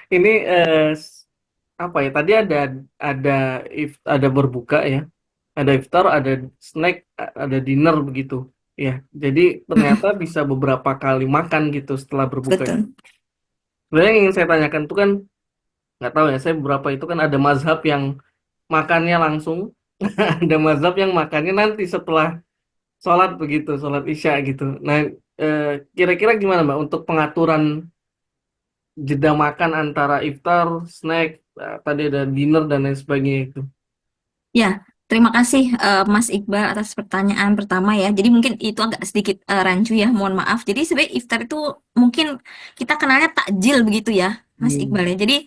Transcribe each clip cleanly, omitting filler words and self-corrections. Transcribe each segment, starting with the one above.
Ini apa ya? Tadi ada ada berbuka ya, ada iftar, ada snack, ada dinner begitu. Ya, jadi ternyata Mm-mm, bisa beberapa kali makan gitu setelah berbuka itu. betul. Sebenarnya yang ingin saya tanyakan itu kan nggak tahu ya. Saya beberapa itu kan ada mazhab yang makannya langsung, ada mazhab yang makannya nanti setelah sholat begitu, sholat isya gitu. Nah, eh, kira-kira gimana Mbak untuk pengaturan jeda makan antara iftar, snack, tadi ada dinner dan lain sebagainya itu. Ya, terima kasih Mas Iqbal atas pertanyaan pertama ya. Jadi mungkin itu agak sedikit rancu ya, mohon maaf. Jadi sebenarnya iftar itu mungkin kita kenalnya takjil begitu ya, Mas Hmm. Iqbal ya. Jadi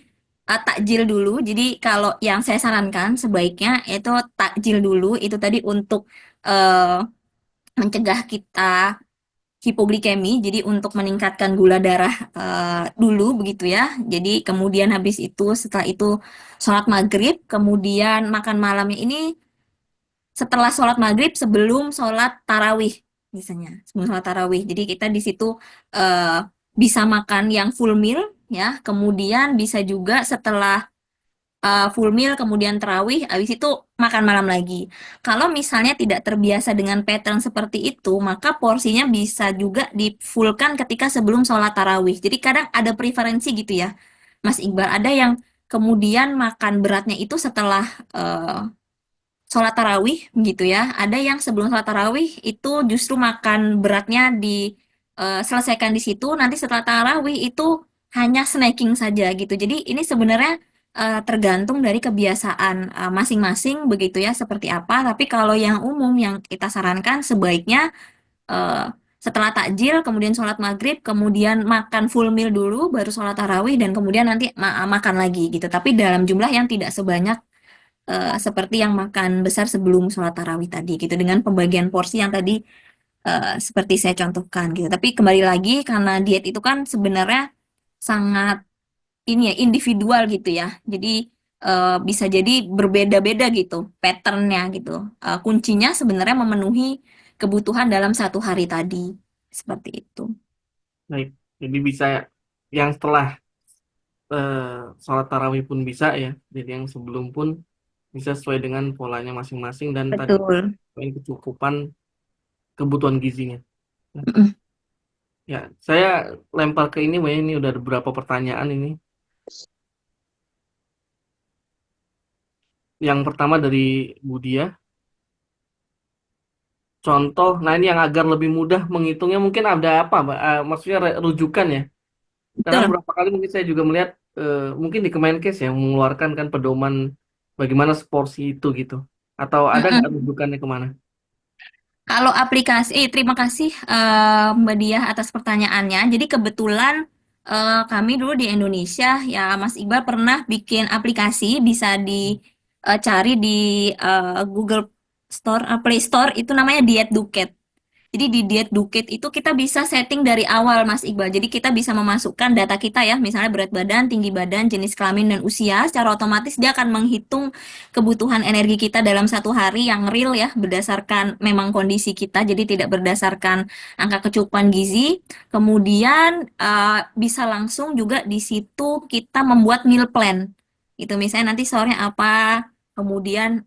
takjil dulu. Jadi kalau yang saya sarankan sebaiknya itu takjil dulu itu tadi untuk eh, mencegah kita hipoglikemi, jadi untuk meningkatkan gula darah dulu begitu ya. Jadi kemudian habis itu setelah itu sholat maghrib, kemudian makan malamnya ini setelah sholat maghrib sebelum sholat tarawih misalnya sebelum sholat tarawih. Jadi kita di situ eh, bisa makan yang full meal ya, kemudian bisa juga setelah full meal kemudian tarawih, habis itu makan malam lagi. Kalau misalnya tidak terbiasa dengan pattern seperti itu, maka porsinya bisa juga di-fullkan ketika sebelum sholat tarawih. Jadi kadang ada preferensi gitu ya, Mas Iqbal. Ada yang kemudian makan beratnya itu setelah eh, sholat tarawih gitu ya. Ada yang sebelum sholat tarawih itu justru makan beratnya selesaikan di situ. Nanti setelah tarawih itu hanya snacking saja gitu. Jadi ini sebenarnya tergantung dari kebiasaan masing-masing begitu ya seperti apa. Tapi kalau yang umum yang kita sarankan sebaiknya eh, setelah takjil, kemudian sholat maghrib, kemudian makan full meal dulu, baru sholat tarawih, dan kemudian nanti makan lagi gitu. Tapi dalam jumlah yang tidak sebanyak seperti yang makan besar sebelum sholat tarawih tadi gitu dengan pembagian porsi yang tadi seperti saya contohkan gitu. Tapi kembali lagi karena diet itu kan sebenarnya sangat ini ya individual gitu ya. Jadi bisa jadi berbeda-beda gitu patternnya gitu. Kuncinya sebenarnya memenuhi kebutuhan dalam satu hari tadi seperti itu. Baik, jadi bisa yang setelah eh, sholat tarawih pun bisa ya, jadi yang sebelum pun bisa sesuai dengan polanya masing-masing dan tadi Betul. poin kecukupan kebutuhan gizinya. Nah, Mm-mm. ya, saya lempar ke ini, Mbak. Ini udah ada beberapa pertanyaan ini. Yang pertama dari Budia. Contoh, nah ini yang agar lebih mudah menghitungnya mungkin ada apa, Mbak? Maksudnya rujukan ya. Karena Betul. beberapa kali mungkin saya juga melihat mungkin di Kemenkes ya mengeluarkan kan pedoman bagaimana seporsi itu gitu. Atau ada nggak Mm-mm. rujukannya kemana? Kalau aplikasi, terima kasih Mbak Diah atas pertanyaannya. Jadi kebetulan kami dulu di Indonesia, ya Mas Iqbal pernah bikin aplikasi, bisa dicari di Google Store, Play Store, itu namanya Diet Duket. Jadi di Diet Duket itu kita bisa setting dari awal Mas Iqbal. Jadi kita bisa memasukkan data kita ya, misalnya berat badan, tinggi badan, jenis kelamin dan usia. Secara otomatis dia akan menghitung kebutuhan energi kita dalam satu hari yang real ya, berdasarkan memang kondisi kita. Jadi tidak berdasarkan angka kecukupan gizi. Kemudian bisa langsung juga di situ kita membuat meal plan. Itu misalnya nanti sore apa, kemudian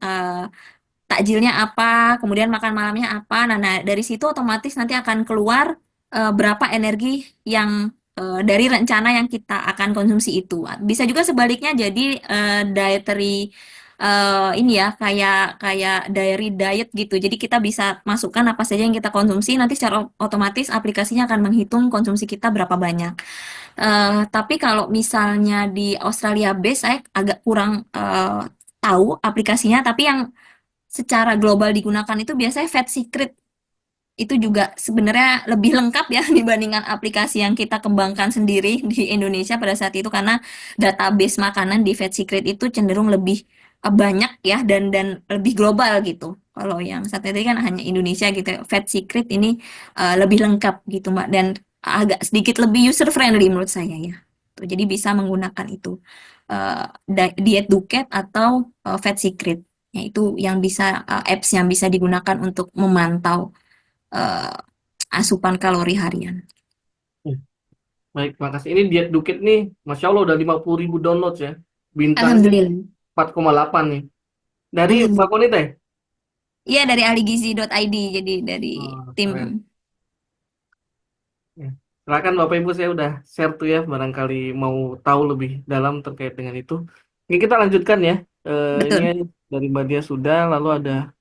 takjilnya apa, kemudian makan malamnya apa. Nah, dari situ otomatis nanti akan keluar berapa energi yang dari rencana yang kita akan konsumsi itu. Bisa juga sebaliknya jadi dietary ini ya kayak kayak diary diet gitu. Jadi kita bisa masukkan apa saja yang kita konsumsi, nanti secara otomatis aplikasinya akan menghitung konsumsi kita berapa banyak. Tapi kalau misalnya di Australia base saya agak kurang tahu aplikasinya, tapi yang secara global digunakan itu biasanya Fat Secret itu juga sebenarnya lebih lengkap ya dibandingkan aplikasi yang kita kembangkan sendiri di Indonesia pada saat itu karena database makanan di Fat Secret itu cenderung lebih banyak ya dan lebih global gitu. Kalau yang satu tadi kan hanya Indonesia gitu. Fat Secret ini lebih lengkap gitu Mbak dan agak sedikit lebih user friendly menurut saya ya. Tuh, jadi bisa menggunakan itu Diet Duket atau Fat Secret. Ya, itu yang bisa apps yang bisa digunakan untuk memantau eh, asupan kalori harian. Baik, makasih. Ini Diet Dukit nih, Masya Allah udah 50.000 download ya. Bintangnya Alhamdulillah. 4,8 nih. Dari Mbak Alhamdulillah. Konita ya? Iya dari ahligizi.id, jadi dari Oh, tim. keren. Ya. Silakan Bapak Ibu, saya udah share tuh ya, barangkali mau tahu lebih dalam terkait dengan itu. Ini kita lanjutkan ya. Ini Betul. dari Mbak Dia sudah, lalu ada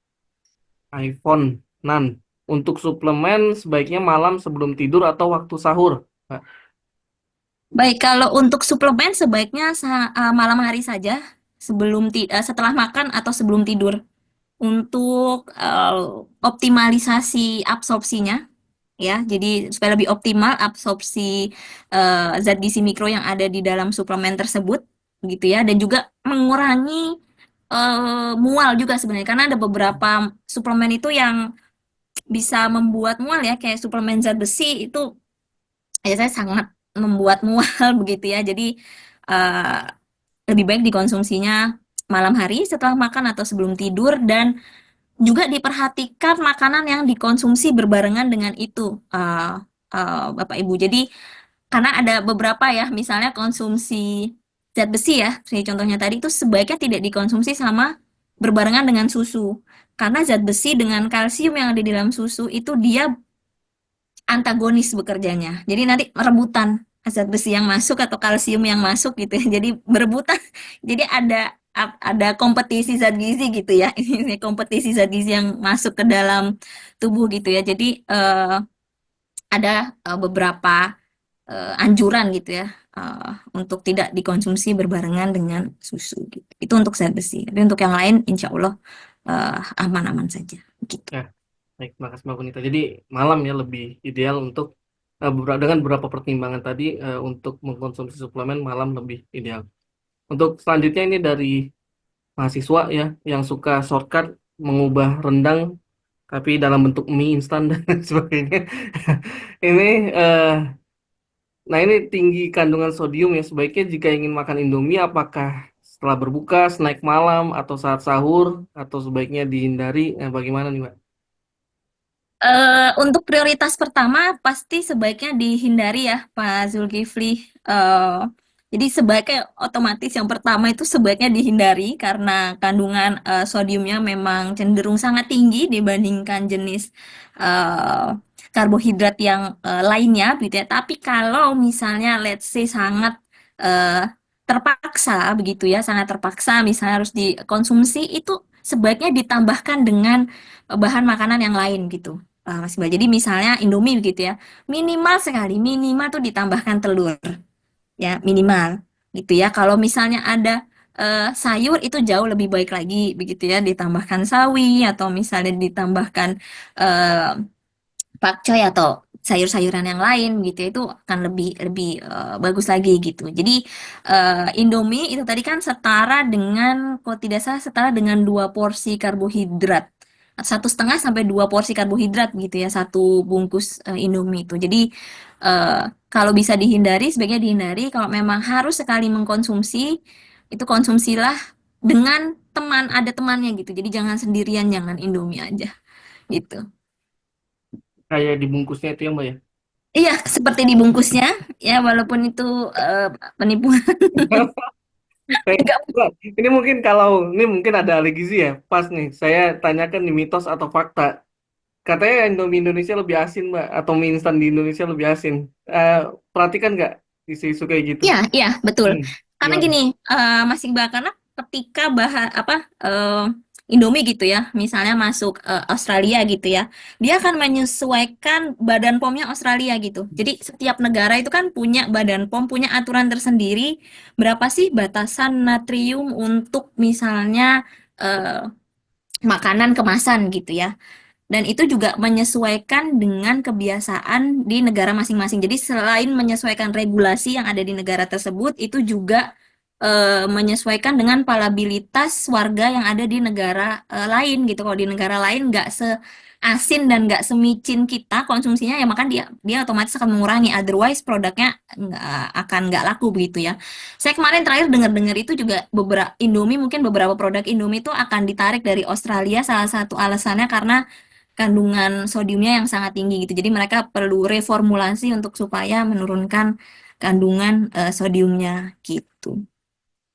iPhone Nan. Untuk suplemen sebaiknya malam sebelum tidur atau waktu sahur. Mbak. Baik, kalau untuk suplemen sebaiknya malam hari saja, setelah makan atau sebelum tidur, untuk optimalisasi absorpsinya, ya. Jadi supaya lebih optimal absorpsi zat gizi mikro yang ada di dalam suplemen tersebut, gitu ya. Dan juga mengurangi mual juga sebenarnya, karena ada beberapa suplemen itu yang bisa membuat mual ya, kayak suplemen zat besi itu ya saya sangat membuat mual begitu ya. Jadi eh, lebih baik dikonsumsinya malam hari setelah makan atau sebelum tidur, dan juga diperhatikan makanan yang dikonsumsi berbarengan dengan itu, Bapak Ibu. Jadi karena ada beberapa ya, misalnya konsumsi zat besi ya, seperti contohnya tadi itu sebaiknya tidak dikonsumsi sama berbarengan dengan susu. Karena zat besi dengan kalsium yang ada di dalam susu itu dia antagonis bekerjanya. Jadi nanti rebutan zat besi yang masuk atau kalsium yang masuk gitu ya. Jadi berebutan. Jadi ada kompetisi zat gizi gitu ya. Ini kompetisi zat gizi yang masuk ke dalam tubuh gitu ya. Jadi ada beberapa anjuran gitu ya, untuk tidak dikonsumsi berbarengan dengan susu gitu. Itu untuk zat besi. Tapi untuk yang lain insya Allah aman-aman saja gitu. Ya, baik, makasih Mbak Konita. Jadi malam ya lebih ideal untuk dengan beberapa pertimbangan tadi untuk mengkonsumsi suplemen malam lebih ideal. Untuk selanjutnya ini dari mahasiswa ya yang suka shortcut mengubah rendang tapi dalam bentuk mie instan dan sebagainya. Ini nah ini tinggi kandungan sodium ya. Sebaiknya jika ingin makan Indomie apakah setelah berbuka, snack malam atau saat sahur atau sebaiknya dihindari? Bagaimana nih, Mbak? Untuk prioritas pertama pasti sebaiknya dihindari ya Pak Zulkifli. Jadi sebaiknya otomatis yang pertama itu sebaiknya dihindari karena kandungan sodiumnya memang cenderung sangat tinggi dibandingkan jenis eh, karbohidrat yang lainnya gitu ya. Tapi kalau misalnya let's say sangat eh, terpaksa begitu ya, sangat terpaksa misalnya harus dikonsumsi, itu sebaiknya ditambahkan dengan bahan makanan yang lain gitu. Mas Iqbal. Jadi misalnya Indomie gitu ya, minimal sekali, minimal tuh ditambahkan telur, ya minimal, gitu ya. Kalau misalnya ada sayur itu jauh lebih baik lagi, begitu ya, ditambahkan sawi atau misalnya ditambahkan eh, pakcoy atau sayur-sayuran yang lain, gitu ya, itu akan lebih lebih bagus lagi gitu. Jadi Indomie itu tadi kan setara dengan, kalau tidak salah setara dengan 2 porsi karbohidrat, 1,5 sampai 2 porsi karbohidrat gitu ya, satu bungkus Indomie itu. Jadi eh, kalau bisa dihindari sebaiknya dihindari. Kalau memang harus sekali mengkonsumsi, itu konsumsilah dengan teman, ada temannya gitu. Jadi jangan sendirian, jangan Indomie aja gitu. Kayak dibungkusnya itu ya, Mbak ya? Iya, seperti dibungkusnya, ya walaupun itu penipuan. Kayak, Enggak. Mbak, ini mungkin kalau ini mungkin ada ahli gizi ya, pas nih. Saya tanyakan nih mitos atau fakta. Katanya Indomie Indonesia lebih asin, Mbak, atau mie instan di Indonesia lebih asin. Eh, Perhatikan nggak isu-isu kayak gitu? Iya, iya, betul. Hmm, Karena gimana? gini, Mas Iqbal, karena ketika Indomie gitu ya, misalnya masuk Australia gitu ya, dia akan menyesuaikan badan POM-nya Australia gitu. Jadi setiap negara itu kan punya badan POM, punya aturan tersendiri, berapa sih batasan natrium untuk misalnya eh, makanan kemasan gitu ya. Dan itu juga menyesuaikan dengan kebiasaan di negara masing-masing. Jadi selain menyesuaikan regulasi yang ada di negara tersebut, itu juga menyesuaikan dengan palabilitas warga yang ada di negara lain gitu. Kalau di negara lain nggak seasin dan nggak semicin kita konsumsinya, ya maka dia dia otomatis akan mengurangi. Otherwise produknya nggak laku begitu ya. Saya kemarin terakhir dengar-dengar itu juga beberapa Indomie, mungkin beberapa produk Indomie itu akan ditarik dari Australia. Salah satu alasannya karena kandungan sodiumnya yang sangat tinggi gitu. Jadi mereka perlu reformulasi untuk supaya menurunkan kandungan sodiumnya gitu.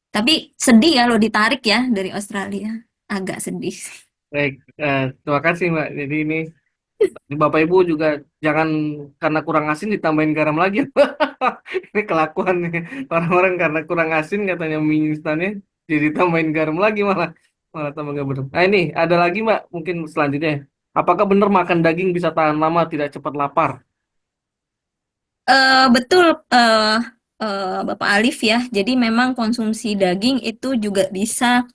Tapi sedih kalau ditarik ya dari Australia, agak sedih. Baik, terima kasih Mbak. Jadi ini Bapak Ibu juga jangan karena kurang asin ditambahin garam lagi. Ini kelakuan nih orang-orang karena kurang asin katanya mie instannya jadi tambahin garam lagi malah malah tambah gak bener. Nah ini ada lagi Mbak mungkin selanjutnya. Apakah benar makan daging bisa tahan lama tidak cepat lapar? Betul, Bapak Alif ya. Jadi memang konsumsi daging itu juga bisa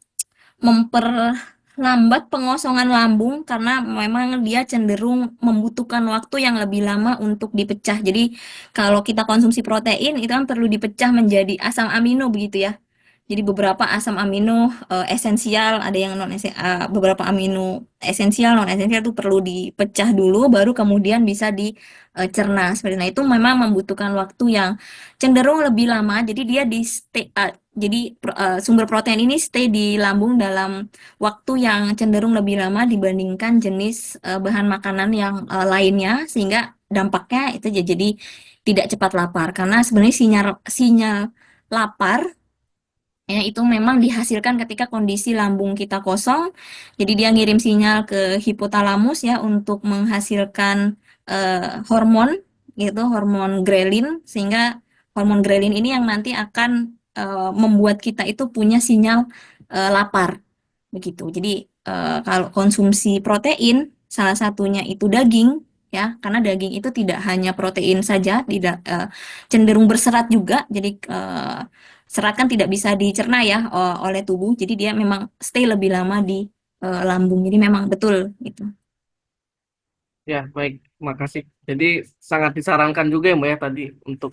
memperlambat pengosongan lambung karena memang dia cenderung membutuhkan waktu yang lebih lama untuk dipecah. Jadi kalau kita konsumsi protein itu kan perlu dipecah menjadi asam amino begitu ya. Jadi beberapa asam amino esensial, ada yang non esensial, beberapa amino esensial, non esensial itu perlu dipecah dulu, baru kemudian bisa dicerna. Seperti nah itu memang membutuhkan waktu yang cenderung lebih lama. Jadi dia di stay, jadi sumber protein ini stay di lambung dalam waktu yang cenderung lebih lama dibandingkan jenis bahan makanan yang lainnya, sehingga dampaknya itu jadi tidak cepat lapar. Karena sebenarnya sinyal sinyal lapar ya, itu memang dihasilkan ketika kondisi lambung kita kosong. Jadi dia ngirim sinyal ke hipotalamus ya untuk menghasilkan hormon gitu, hormon grelin sehingga hormon grelin ini yang nanti akan membuat kita itu punya sinyal lapar begitu. Jadi kalau konsumsi protein salah satunya itu daging ya, karena daging itu tidak hanya protein saja, tidak cenderung berserat juga. Jadi serat kan tidak bisa dicerna ya oleh tubuh, jadi dia memang stay lebih lama di lambung. Jadi memang betul gitu. Ya, baik, makasih. Jadi sangat disarankan juga ya Mbak ya tadi untuk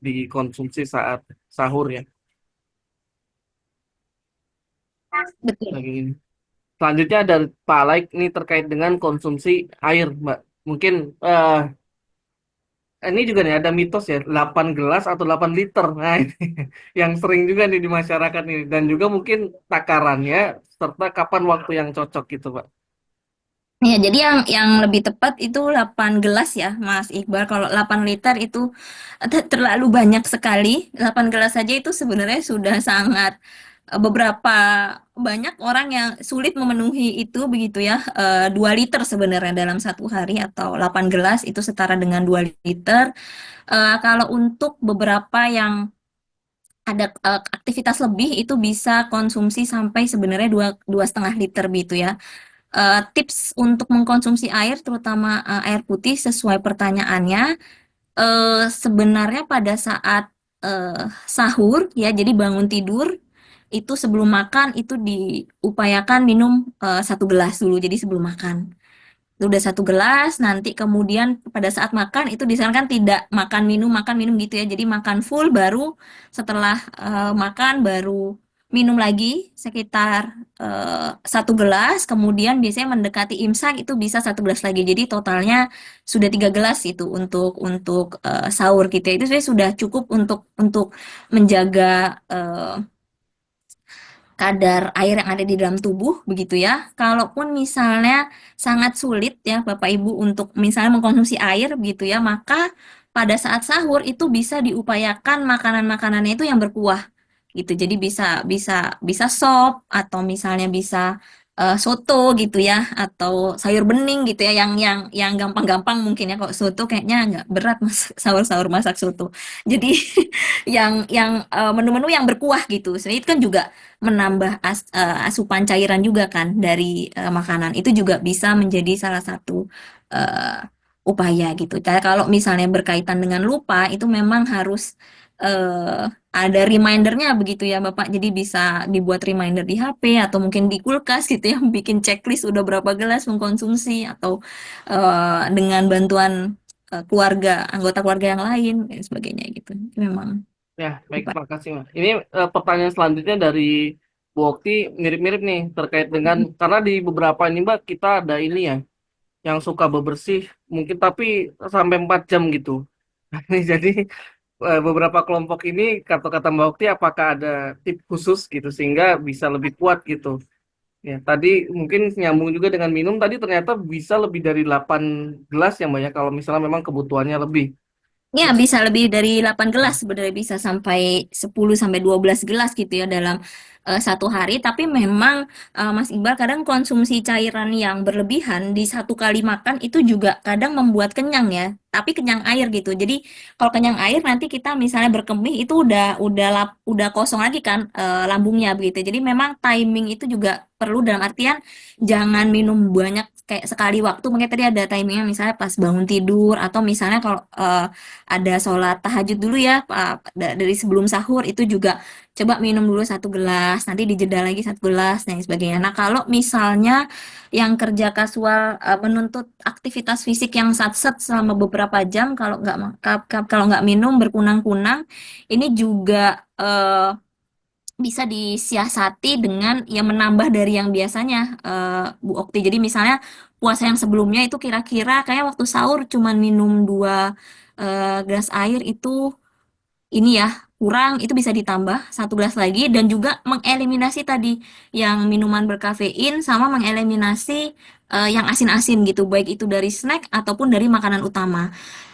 dikonsumsi saat sahur ya Betul. daging ini. Selanjutnya dari Pak Alaik ini terkait dengan konsumsi air, Mbak. Mungkin ini juga nih ada mitos ya, 8 gelas atau 8 liter. Nah, ini yang sering juga nih di masyarakat ini dan juga mungkin takarannya serta kapan waktu yang cocok gitu, Pak. Ya, jadi yang lebih tepat itu 8 gelas ya, Mas Iqbal. Kalau 8 liter itu terlalu banyak sekali. 8 gelas saja itu sebenarnya sudah sangat beberapa banyak orang yang sulit memenuhi itu begitu ya. 2 liter sebenarnya dalam satu hari atau 8 gelas itu setara dengan 2 liter. Kalau untuk beberapa yang ada aktivitas lebih itu bisa konsumsi sampai sebenarnya 2,5 liter gitu ya. Tips untuk mengkonsumsi air, terutama air putih sesuai pertanyaannya, sebenarnya pada saat sahur ya, jadi bangun tidur itu sebelum makan itu diupayakan minum 1 gelas dulu, jadi sebelum makan. Itu udah 1 gelas, nanti kemudian pada saat makan itu disarankan tidak makan minum gitu ya. Jadi makan full baru setelah makan baru minum lagi sekitar 1 gelas. Kemudian biasanya mendekati imsak itu bisa 1 gelas lagi. Jadi totalnya sudah 3 gelas itu untuk sahur gitu ya. Itu sebenarnya sudah cukup untuk menjaga kadar air yang ada di dalam tubuh begitu ya. Kalaupun misalnya sangat sulit ya Bapak Ibu untuk misalnya mengkonsumsi air begitu ya, maka pada saat sahur itu bisa diupayakan makanan-makanannya itu yang berkuah gitu. Jadi bisa bisa bisa sop atau misalnya bisa soto gitu ya atau sayur bening gitu ya yang gampang-gampang mungkin ya. Kok soto kayaknya nggak berat mas sahur-sahur masak soto. Jadi yang menu-menu yang berkuah gitu. Sebenarnya itu kan juga menambah asupan cairan juga kan dari makanan. Itu juga bisa menjadi salah satu eh, upaya gitu. Kalau misalnya berkaitan dengan lupa, itu memang harus ada remindernya begitu ya Bapak. Jadi bisa dibuat reminder di HP atau mungkin di kulkas gitu ya, bikin checklist udah berapa gelas mengkonsumsi atau dengan bantuan keluarga, anggota keluarga yang lain dan sebagainya gitu. Itu memang Ya, baik, upaya. makasih, Mas. Ini pertanyaan selanjutnya dari Bu Okti mirip-mirip nih terkait dengan karena di beberapa ini Mbak kita ada ini ya yang suka bebersih mungkin tapi sampai 4 jam gitu. Ini jadi beberapa kelompok ini kata-kata Mbak Okti apakah ada tip khusus gitu sehingga bisa lebih kuat gitu. Ya, tadi mungkin nyambung juga dengan minum tadi ternyata bisa lebih dari 8 gelas ya Mbak ya kalau misalnya memang kebutuhannya lebih. Ya, bisa lebih dari 8 gelas sebenarnya, bisa sampai 10 sampai 12 gelas gitu ya dalam satu hari. Tapi memang Mas Iqbal, kadang konsumsi cairan yang berlebihan di satu kali makan itu juga kadang membuat kenyang ya. Tapi kenyang air gitu. Jadi kalau kenyang air nanti kita misalnya berkemih itu udah kosong lagi kan lambungnya begitu. Jadi memang timing itu juga perlu, dalam artian jangan minum banyak kayak sekali waktu. Mungkin tadi ada timingnya misalnya pas bangun tidur, atau misalnya kalau ada sholat tahajud dulu ya, dari sebelum sahur itu juga coba minum dulu 1 gelas, nanti dijeda lagi 1 gelas dan sebagainya. Nah, kalau misalnya yang kerja kasual menuntut aktivitas fisik yang satset selama beberapa jam, kalau nggak minum berkunang-kunang, ini juga bisa disiasati dengan ya menambah dari yang biasanya, Bu Okti. Jadi misalnya puasa yang sebelumnya itu kira-kira kayak waktu sahur cuman minum 2 gelas air, itu ini ya kurang, itu bisa ditambah 1 gelas lagi, dan juga mengeliminasi tadi yang minuman berkafein, sama mengeliminasi yang asin-asin gitu, baik itu dari snack ataupun dari makanan utama.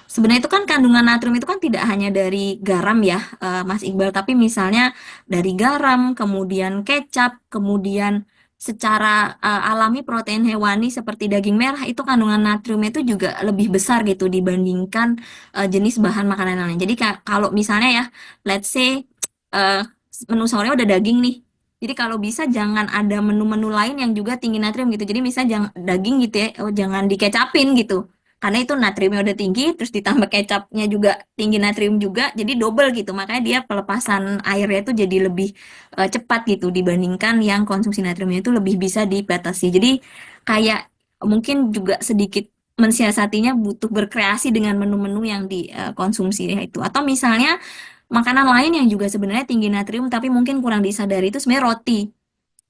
Sebenarnya itu kan kandungan natrium itu kan tidak hanya dari garam ya, Mas Iqbal, tapi misalnya dari garam, kemudian kecap, kemudian secara alami protein hewani seperti daging merah itu kandungan natriumnya itu juga lebih besar gitu dibandingkan jenis bahan makanan lain. Jadi kalau misalnya ya, let's say uh, menu sahurnya udah daging nih. Jadi kalau bisa jangan ada menu-menu lain yang juga tinggi natrium gitu. Jadi misalnya jangan daging gitu ya, oh, jangan dikecapin gitu. Karena itu natriumnya udah tinggi, terus ditambah kecapnya juga tinggi natrium juga, jadi double gitu. Makanya dia pelepasan airnya itu jadi lebih cepat gitu dibandingkan yang konsumsi natriumnya itu lebih bisa dibatasi. Jadi kayak mungkin juga sedikit mensiasatinya butuh berkreasi dengan menu-menu yang dikonsumsi itu. Atau misalnya makanan lain yang juga sebenarnya tinggi natrium tapi mungkin kurang disadari itu sebenarnya roti.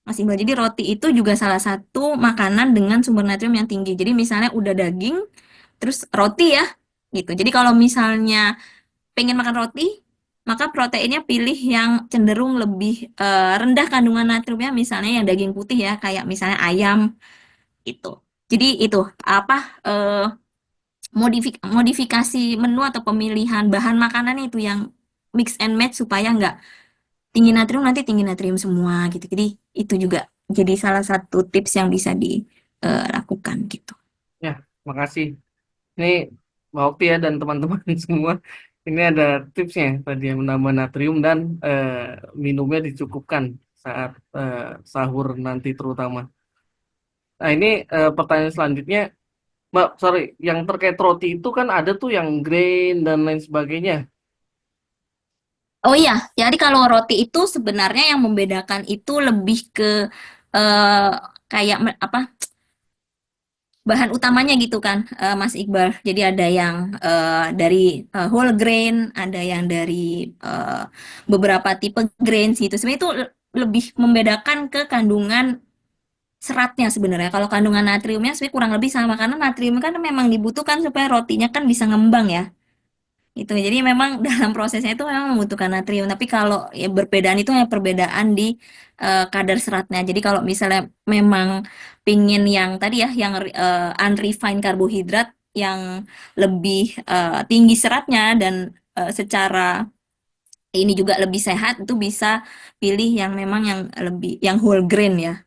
Mas Iqbal, jadi roti itu juga salah satu makanan dengan sumber natrium yang tinggi. Jadi misalnya udah daging, terus roti ya, gitu. Jadi kalau misalnya pengen makan roti, maka proteinnya pilih yang cenderung lebih rendah kandungan natriumnya, misalnya yang daging putih ya, kayak misalnya ayam, itu. Jadi itu apa modifikasi menu atau pemilihan bahan makanan itu yang mix and match supaya nggak tinggi natrium nanti tinggi natrium semua gitu. Jadi itu juga jadi salah satu tips yang bisa dilakukan gitu. Ya, makasih. Ini Mbak Okti ya dan teman-teman semua. Ini ada tipsnya tadi yang menambah natrium dan minumnya dicukupkan saat sahur nanti terutama. Nah, ini pertanyaan selanjutnya, Mbak, sorry, yang terkait roti itu kan ada tuh yang grain dan lain sebagainya. Oh iya, jadi kalau roti itu sebenarnya yang membedakan itu lebih ke eh, kayak apa bahan utamanya gitu kan, Mas Iqbal. Jadi ada yang dari whole grain, ada yang dari eh, beberapa tipe grains gitu. Sebenarnya itu lebih membedakan ke kandungan seratnya sebenarnya. Kalau kandungan natriumnya sebenarnya kurang lebih sama, karena natrium kan memang dibutuhkan supaya rotinya kan bisa ngembang ya. Itu jadi memang dalam prosesnya itu memang membutuhkan natrium, tapi kalau ya perbedaan itu hanya perbedaan di kadar seratnya. Jadi kalau misalnya memang pingin yang tadi ya yang unrefined karbohidrat yang lebih tinggi seratnya dan secara ini juga lebih sehat, itu bisa pilih yang memang yang lebih yang whole grain ya.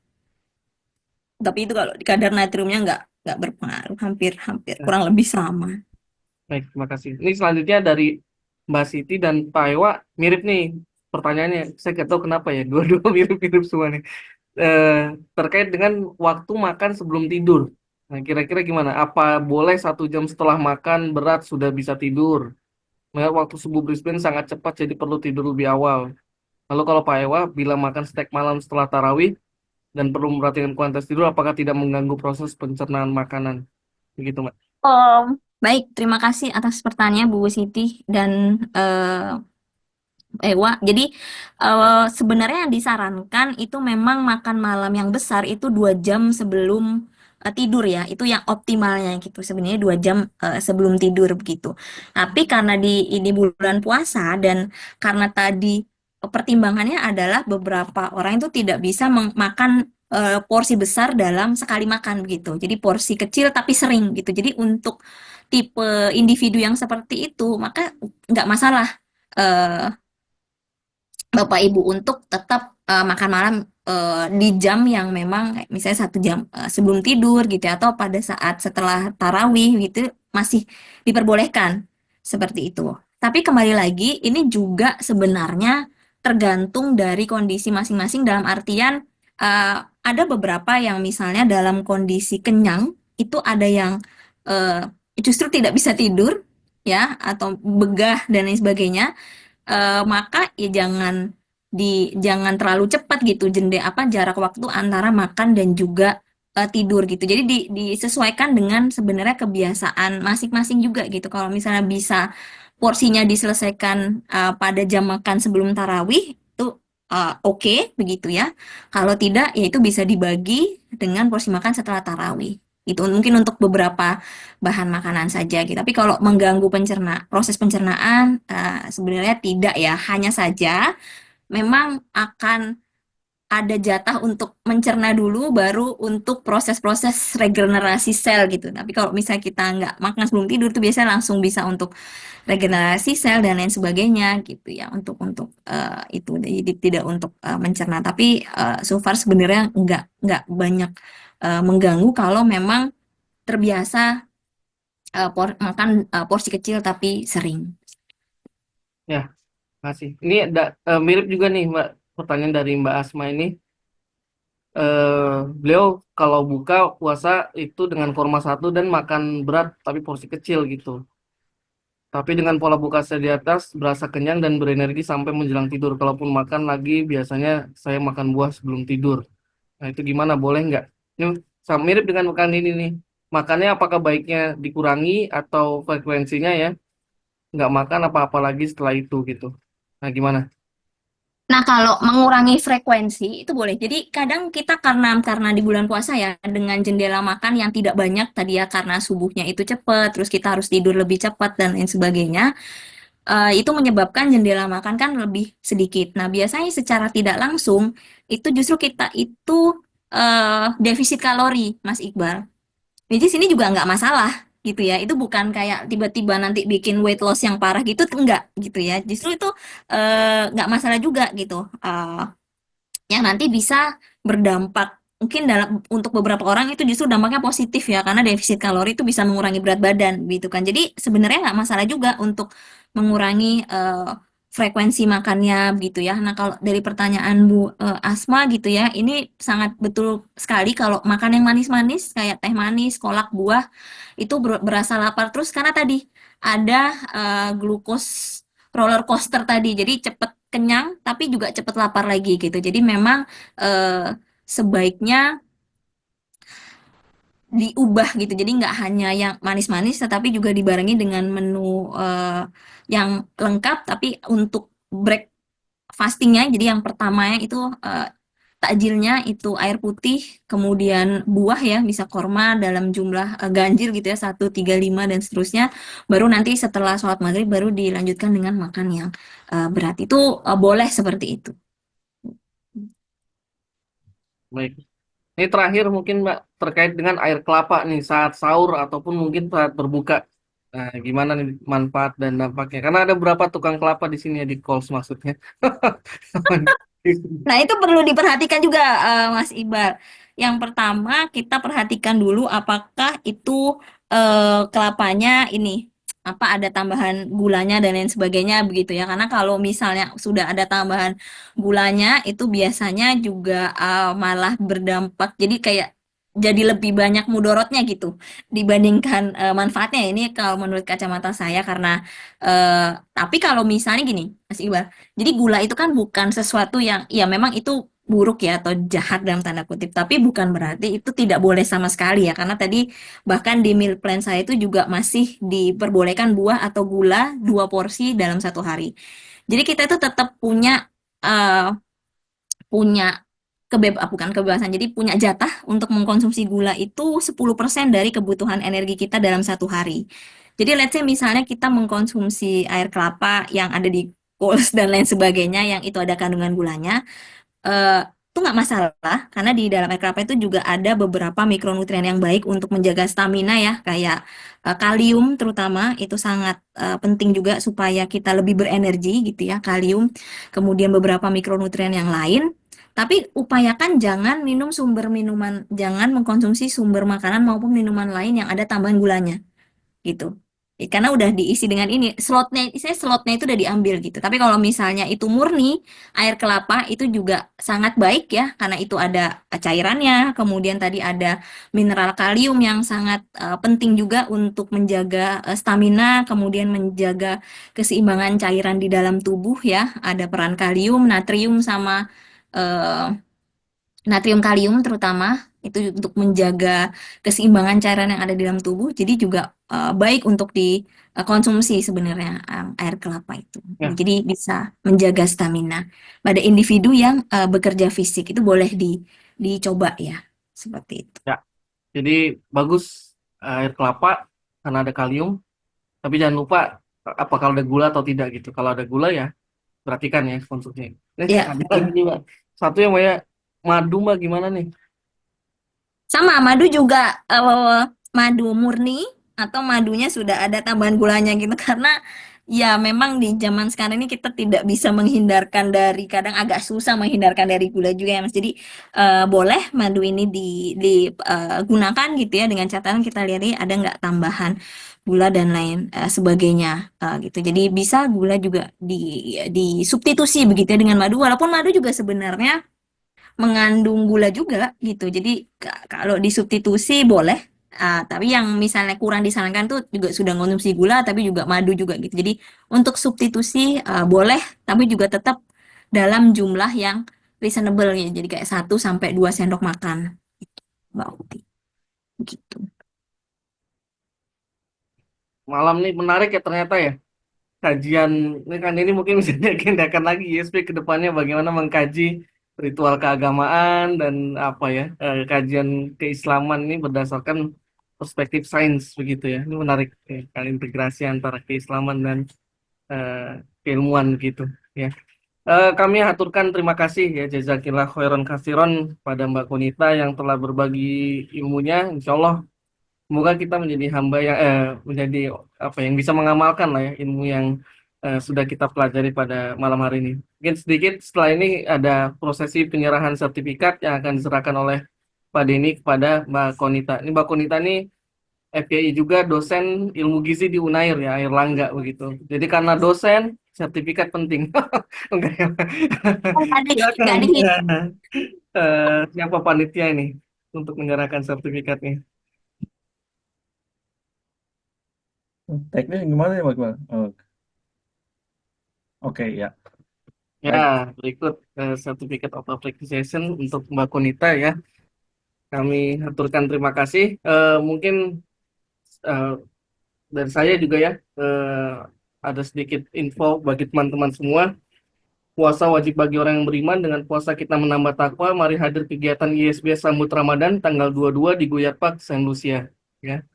Tapi itu kalau di kadar natriumnya nggak berpengaruh, hampir hampir Nah, kurang lebih sama. baik, terima kasih. Ini selanjutnya dari Mbak Siti dan Pak Ewa, mirip nih pertanyaannya. Saya nggak tahu kenapa ya, dua-dua mirip-mirip semua nih. Eh, Terkait dengan waktu makan sebelum tidur. Nah, kira-kira gimana? Apa boleh 1 jam setelah makan berat sudah bisa tidur? Mengingat waktu subuh Brisbane sangat cepat, jadi perlu tidur lebih awal. Lalu kalau Pak Ewa, bila makan steak malam setelah tarawih dan perlu memperhatikan kuantitas tidur, apakah tidak mengganggu proses pencernaan makanan? Begitu, Mbak. Baik, terima kasih atas pertanyaan Bu Siti dan Ewa. Jadi sebenarnya yang disarankan itu memang makan malam yang besar itu 2 jam sebelum tidur ya. Itu yang optimalnya gitu. Sebenarnya 2 jam sebelum tidur begitu. Tapi karena di ini bulan puasa dan karena tadi pertimbangannya adalah beberapa orang itu tidak bisa makan porsi besar dalam sekali makan begitu. Jadi porsi kecil tapi sering gitu. Jadi untuk tipe individu yang seperti itu, maka nggak masalah eh, Bapak Ibu untuk tetap makan malam di jam yang memang kayak misalnya 1 jam sebelum tidur gitu ya, atau pada saat setelah tarawih gitu masih diperbolehkan seperti itu. Tapi kembali lagi ini juga sebenarnya tergantung dari kondisi masing-masing dalam artian ada beberapa yang misalnya dalam kondisi kenyang itu ada yang eh, justru tidak bisa tidur ya atau begah dan lain sebagainya. Maka ya jangan terlalu cepat gitu jarak waktu antara makan dan juga tidur gitu. Jadi disesuaikan dengan sebenarnya kebiasaan masing-masing juga gitu. Kalau misalnya bisa porsinya diselesaikan pada jam makan sebelum tarawih itu oke begitu ya. Kalau tidak ya itu bisa dibagi dengan porsi makan setelah tarawih. Itu mungkin untuk beberapa bahan makanan saja gitu. Tapi kalau mengganggu proses pencernaan sebenarnya tidak ya, hanya saja memang akan ada jatah untuk mencerna dulu baru untuk proses-proses regenerasi sel gitu. Tapi kalau misalnya kita nggak makan sebelum tidur tuh biasanya langsung bisa untuk regenerasi sel dan lain sebagainya gitu ya untuk itu jadi tidak untuk mencerna. Tapi so far sebenarnya nggak banyak mengganggu kalau memang terbiasa makan porsi kecil tapi sering. Ya, makasih. Ini ada mirip juga nih Mbak, pertanyaan dari Mbak Asma ini. Beliau kalau buka puasa itu dengan kurma satu dan makan berat tapi porsi kecil gitu. Tapi dengan pola buka saya di atas berasa kenyang dan berenergi sampai menjelang tidur. Kalaupun makan lagi biasanya saya makan buah sebelum tidur. Nah itu gimana? Boleh nggak? Ini sama mirip dengan makan ini nih. Makannya apakah baiknya dikurangi atau frekuensinya ya? Nggak makan apa-apa lagi setelah itu gitu. Nah gimana? Nah, kalau mengurangi frekuensi itu boleh. Jadi kadang kita karena di bulan puasa ya dengan jendela makan yang tidak banyak tadi ya karena subuhnya itu cepat, terus kita harus tidur lebih cepat dan lain sebagainya. Itu menyebabkan jendela makan kan lebih sedikit. Nah, biasanya secara tidak langsung itu justru kita itu defisit kalori, Mas Iqbal. Which is ini juga nggak masalah gitu ya. Itu bukan kayak tiba-tiba nanti bikin weight loss yang parah gitu, enggak gitu ya. Justru itu nggak masalah juga gitu. Yang nanti bisa berdampak mungkin untuk beberapa orang itu justru dampaknya positif ya karena defisit kalori itu bisa mengurangi berat badan gitu kan. Jadi sebenarnya nggak masalah juga untuk mengurangi frekuensi makannya gitu ya. Nah, kalau dari pertanyaan Bu Asma gitu ya, ini sangat betul sekali kalau makan yang manis-manis kayak teh manis, kolak, buah itu berasa lapar terus karena tadi ada glukos roller coaster tadi. Jadi cepet kenyang tapi juga cepet lapar lagi gitu. Jadi memang sebaiknya diubah gitu. Jadi nggak hanya yang manis-manis tetapi juga dibarengi dengan menu yang lengkap tapi untuk break fastingnya. Jadi yang pertamanya itu takjilnya itu air putih, kemudian buah ya, bisa korma dalam jumlah ganjil gitu ya, 1, 3, 5 dan seterusnya. Baru nanti setelah sholat maghrib baru dilanjutkan dengan makan yang berat. Itu boleh seperti itu. Baik. Ini terakhir mungkin Mbak terkait dengan air kelapa nih saat sahur ataupun mungkin saat berbuka. Nah, gimana nih manfaat dan dampaknya? Karena ada beberapa tukang kelapa di sini ya di Kols maksudnya. Nah, itu perlu diperhatikan juga, Mas Iqbal. Yang pertama, kita perhatikan dulu apakah itu kelapanya ini apa ada tambahan gulanya dan lain sebagainya begitu ya. Karena kalau misalnya sudah ada tambahan gulanya, itu biasanya juga malah berdampak. Jadi kayak jadi lebih banyak mudorotnya gitu dibandingkan manfaatnya. Ini kalau menurut kacamata saya karena tapi kalau misalnya gini, Mas Iqbal. Jadi gula itu kan bukan sesuatu yang ya memang itu buruk ya atau jahat dalam tanda kutip, tapi bukan berarti itu tidak boleh sama sekali ya. Karena tadi bahkan di meal plan saya itu juga masih diperbolehkan buah atau gula 2 porsi dalam 1 hari. Jadi kita itu tetap eh, punya bukan kebebasan, jadi punya jatah untuk mengkonsumsi gula itu 10% dari kebutuhan energi kita dalam 1 hari. Jadi let's say misalnya kita mengkonsumsi air kelapa yang ada di Kols dan lain sebagainya yang itu ada kandungan gulanya, itu nggak masalah karena di dalam air kelapa itu juga ada beberapa mikronutrien yang baik untuk menjaga stamina ya, kayak kalium terutama itu sangat penting juga supaya kita lebih berenergi gitu ya, kalium. Kemudian beberapa mikronutrien yang lain. Tapi upayakan jangan mengkonsumsi sumber makanan maupun minuman lain yang ada tambahan gulanya gitu. Karena udah diisi dengan ini, slotnya itu udah diambil gitu. Tapi kalau misalnya itu murni air kelapa itu juga sangat baik ya, karena itu ada cairannya, kemudian tadi ada mineral kalium yang sangat penting juga untuk menjaga stamina, kemudian menjaga keseimbangan cairan di dalam tubuh ya. Ada peran kalium, natrium sama eh, natrium kalium terutama itu untuk menjaga keseimbangan cairan yang ada di dalam tubuh. Jadi juga baik untuk dikonsumsi sebenarnya air kelapa itu. Ya, Jadi bisa menjaga stamina. Pada individu yang bekerja fisik itu boleh dicoba ya, seperti itu. ya. Jadi bagus air kelapa karena ada kalium, tapi jangan lupa apakah ada gula atau tidak gitu. Kalau ada gula ya perhatikan ya konsumsinya. Ya, Ada lagi juga satu yang kayak madu mbak gimana nih? sama madu juga madu murni atau madunya sudah ada tambahan gulanya gitu karena ya memang di zaman sekarang ini kita tidak bisa menghindarkan dari kadang agak susah menghindarkan dari gula juga ya Mas. Jadi boleh madu ini digunakan gitu ya dengan catatan kita lihat ini ada nggak tambahan gula dan lain sebagainya gitu. Jadi bisa gula juga disubstitusi begitu ya dengan madu walaupun madu juga sebenarnya mengandung gula juga gitu. Jadi kalau disubstitusi boleh. Tapi yang misalnya kurang disarankan tuh juga sudah konsumsi gula tapi juga madu juga gitu. Jadi untuk substitusi boleh tapi juga tetap dalam jumlah yang reasonable ya. Jadi kayak 1 sampai 2 sendok makan. Mbak Uti. Gitu. Malam nih menarik ya ternyata ya. Kajian ini kan ini mungkin bisa diagendakan lagi ISP ke depannya bagaimana mengkaji ritual keagamaan dan apa ya kajian keislaman ini berdasarkan perspektif sains begitu ya. Ini menarik ya, kali integrasi antara keislaman dan eh, keilmuan gitu ya. Kami aturkan terima kasih ya jazakillah khairan kasiron pada Mbak Konita yang telah berbagi ilmunya. Insya Allah semoga kita menjadi hamba yang menjadi apa yang bisa mengamalkan lah ya ilmu yang sudah kita pelajari pada malam hari ini. Mungkin sedikit setelah ini ada prosesi penyerahan sertifikat yang akan diserahkan oleh Pak Denny kepada Mbak Konita. Ini Mbak Konita ini FPI juga dosen ilmu gizi di Unair ya, Airlangga begitu. Jadi karena dosen sertifikat penting. Enggak ya. Nggak Silakan. ada Ya. Siapa panitia ini untuk menyerahkan sertifikatnya? Teknis gimana ya, Mas? Oh, oke, ya. Ya, Baik. berikut Certificate of Appreciation untuk Mbak Konita ya. Kami aturkan terima kasih. Mungkin eh, dari saya juga ya, ada sedikit info bagi teman-teman semua. Puasa wajib bagi orang yang beriman. Dengan puasa kita menambah takwa. Mari hadir kegiatan ISB Sambut Ramadan tanggal 22 di Guyat Park, Saint Lucia. Ya.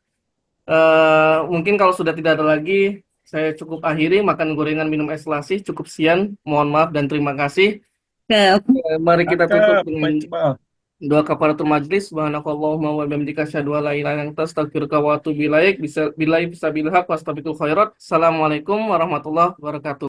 Mungkin kalau sudah tidak ada lagi, saya cukup akhiri makan gorengan minum es lasih. Cukup sekian. Mohon maaf dan terima kasih. ke Mari kita tutup Cakep, dengan Pak Iqbal. doa kafaratul majlis. Subhanakallahumma wa bihamdika asyhadu an la ilaha illa anta astaghfiruka wa atubu ilaik. Bisa billahi bisa bilhaq wa astabiqul khairat. Assalamualaikum warahmatullahi wabarakatuh.